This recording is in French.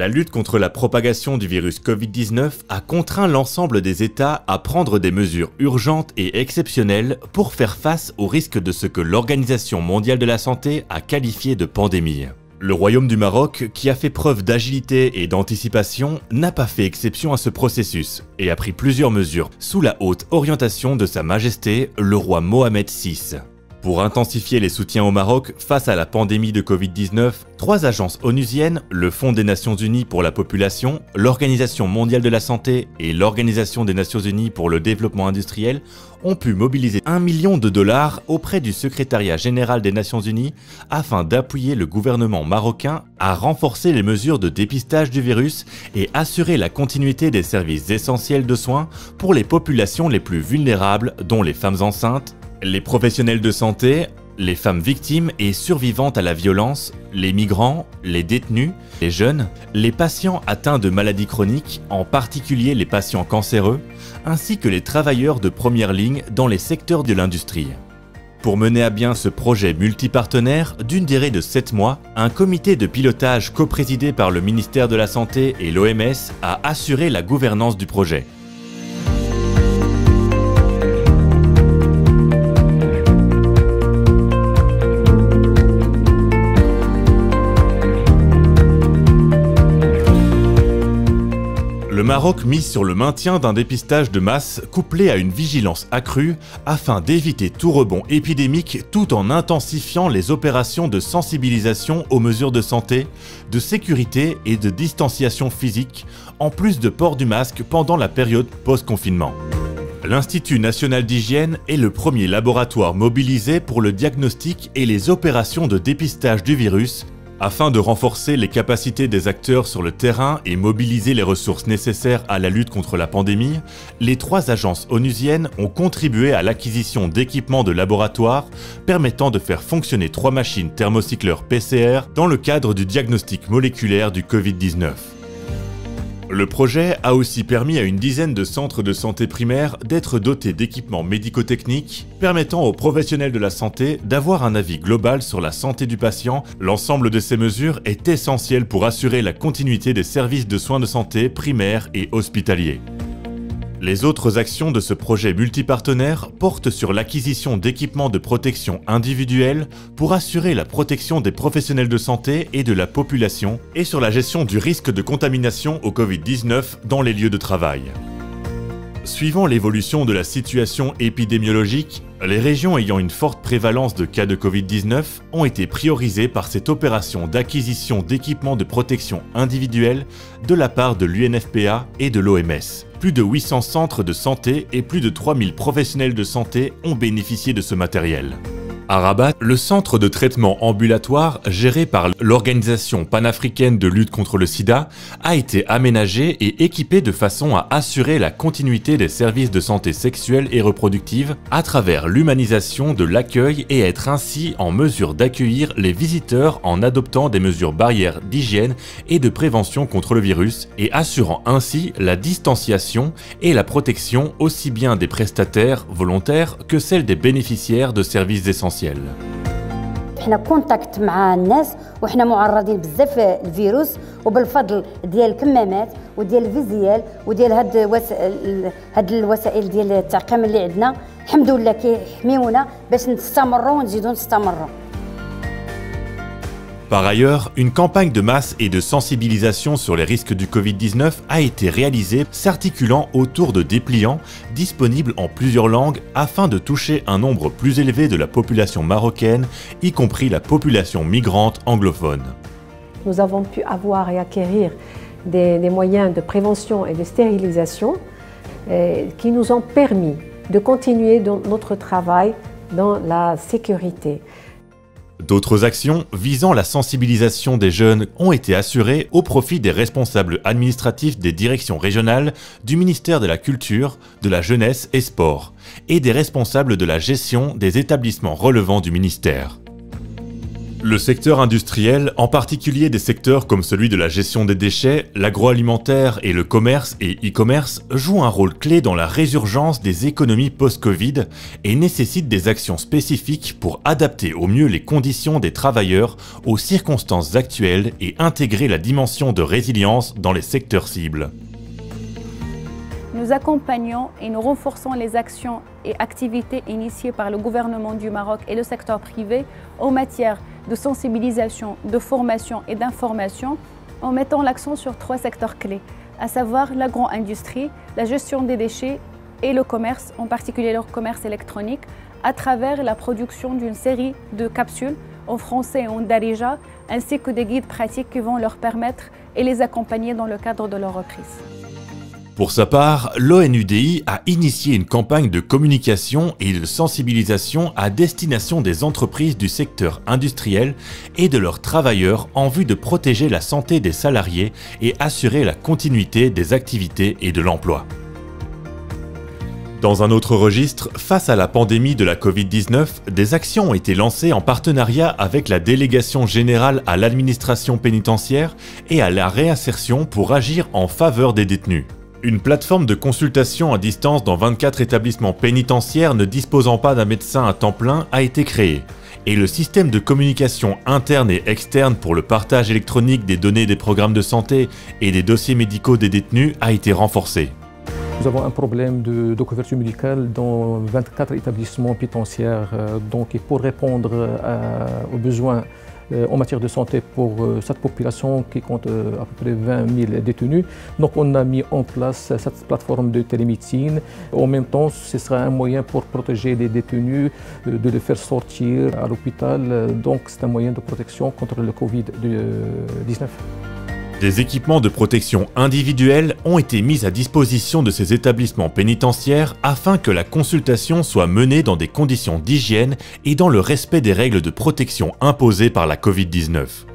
lutte contre la propagation du virus Covid-19 a contraint l'ensemble des États à prendre des mesures urgentes et exceptionnelles pour faire face au risque de ce que l'Organisation mondiale de la santé a qualifié de pandémie. Le Royaume du Maroc, qui a fait preuve d'agilité et d'anticipation, n'a pas fait exception à ce processus et a pris plusieurs mesures sous la haute orientation de Sa Majesté, le roi Mohamed VI. Pour intensifier les soutiens au Maroc face à la pandémie de Covid-19, 3 agences onusiennes, le Fonds des Nations Unies pour la population, l'Organisation mondiale de la santé et l'Organisation des Nations Unies pour le développement industriel, ont pu mobiliser $1 million auprès du secrétariat général des Nations Unies afin d'appuyer le gouvernement marocain à renforcer les mesures de dépistage du virus et assurer la continuité des services essentiels de soins pour les populations les plus vulnérables, dont les femmes enceintes, les professionnels de santé, les femmes victimes et survivantes à la violence, les migrants, les détenus, les jeunes, les patients atteints de maladies chroniques, en particulier les patients cancéreux, ainsi que les travailleurs de première ligne dans les secteurs de l'industrie. Pour mener à bien ce projet multipartenaire d'une durée de 7 mois, un comité de pilotage coprésidé par le ministère de la Santé et l'OMS a assuré la gouvernance du projet. Le Maroc mise sur le maintien d'un dépistage de masse couplé à une vigilance accrue afin d'éviter tout rebond épidémique tout en intensifiant les opérations de sensibilisation aux mesures de santé, de sécurité et de distanciation physique, en plus de port du masque pendant la période post-confinement. L'Institut national d'hygiène est le premier laboratoire mobilisé pour le diagnostic et les opérations de dépistage du virus, afin de renforcer les capacités des acteurs sur le terrain et mobiliser les ressources nécessaires à la lutte contre la pandémie. Les 3 agences onusiennes ont contribué à l'acquisition d'équipements de laboratoire permettant de faire fonctionner 3 machines thermocycleurs PCR dans le cadre du diagnostic moléculaire du Covid-19. Le projet a aussi permis à une dizaine de centres de santé primaires d'être dotés d'équipements médico-techniques permettant aux professionnels de la santé d'avoir un avis global sur la santé du patient. L'ensemble de ces mesures est essentiel pour assurer la continuité des services de soins de santé primaires et hospitaliers. Les autres actions de ce projet multipartenaire portent sur l'acquisition d'équipements de protection individuelle pour assurer la protection des professionnels de santé et de la population et sur la gestion du risque de contamination au Covid-19 dans les lieux de travail. Suivant l'évolution de la situation épidémiologique, les régions ayant une forte prévalence de cas de Covid-19 ont été priorisées par cette opération d'acquisition d'équipements de protection individuelle de la part de l'UNFPA et de l'OMS. Plus de 800 centres de santé et plus de 3000 professionnels de santé ont bénéficié de ce matériel. À Rabat, le centre de traitement ambulatoire géré par l'Organisation panafricaine de lutte contre le sida a été aménagé et équipé de façon à assurer la continuité des services de santé sexuelle et reproductive à travers l'humanisation de l'accueil et être ainsi en mesure d'accueillir les visiteurs en adoptant des mesures barrières d'hygiène et de prévention contre le virus et assurant ainsi la distanciation et la protection aussi bien des prestataires volontaires que celle des bénéficiaires de services essentiels. حنا كونتاكت مع الناس وحنا معرضين بزاف الفيروس وبالفضل ديال الكمامات وديال الفيزيال وديال هاد الوسائل ديال التعقيم اللي عندنا الحمد لله كيحميونا باش نستمروا ونزيدوا نستمروا. Par ailleurs, une campagne de masse et de sensibilisation sur les risques du Covid-19 a été réalisée s'articulant autour de dépliants disponibles en plusieurs langues afin de toucher un nombre plus élevé de la population marocaine, y compris la population migrante anglophone. Nous avons pu avoir et acquérir des moyens de prévention et de stérilisation qui nous ont permis de continuer notre travail dans la sécurité. D'autres actions visant la sensibilisation des jeunes ont été assurées au profit des responsables administratifs des directions régionales du ministère de la Culture, de la Jeunesse et Sport et des responsables de la gestion des établissements relevant du ministère. Le secteur industriel, en particulier des secteurs comme celui de la gestion des déchets, l'agroalimentaire et le commerce et e-commerce, joue un rôle clé dans la résurgence des économies post-Covid et nécessite des actions spécifiques pour adapter au mieux les conditions des travailleurs aux circonstances actuelles et intégrer la dimension de résilience dans les secteurs cibles. Nous accompagnons et nous renforçons les actions et activités initiées par le gouvernement du Maroc et le secteur privé en matière de sensibilisation, de formation et d'information en mettant l'accent sur 3 secteurs clés, à savoir l'agro-industrie, la gestion des déchets et le commerce, en particulier le commerce électronique, à travers la production d'une série de capsules en français et en darija, ainsi que des guides pratiques qui vont leur permettre et les accompagner dans le cadre de leur reprise. Pour sa part, l'ONUDI a initié une campagne de communication et de sensibilisation à destination des entreprises du secteur industriel et de leurs travailleurs en vue de protéger la santé des salariés et assurer la continuité des activités et de l'emploi. Dans un autre registre, face à la pandémie de la Covid-19, des actions ont été lancées en partenariat avec la Délégation générale à l'administration pénitentiaire et à la réinsertion pour agir en faveur des détenus. Une plateforme de consultation à distance dans 24 établissements pénitentiaires ne disposant pas d'un médecin à temps plein a été créé. Et le système de communication interne et externe pour le partage électronique des données des programmes de santé et des dossiers médicaux des détenus a été renforcé. Nous avons un problème de couverture médicale dans 24 établissements pénitentiaires. Donc, pour répondre aux besoins en matière de santé pour cette population qui compte à peu près 20 000 détenus. Donc on a mis en place cette plateforme de télémédecine. En même temps, ce sera un moyen pour protéger les détenus, de les faire sortir à l'hôpital. Donc c'est un moyen de protection contre le Covid-19. Des équipements de protection individuels ont été mis à disposition de ces établissements pénitentiaires afin que la consultation soit menée dans des conditions d'hygiène et dans le respect des règles de protection imposées par la Covid-19.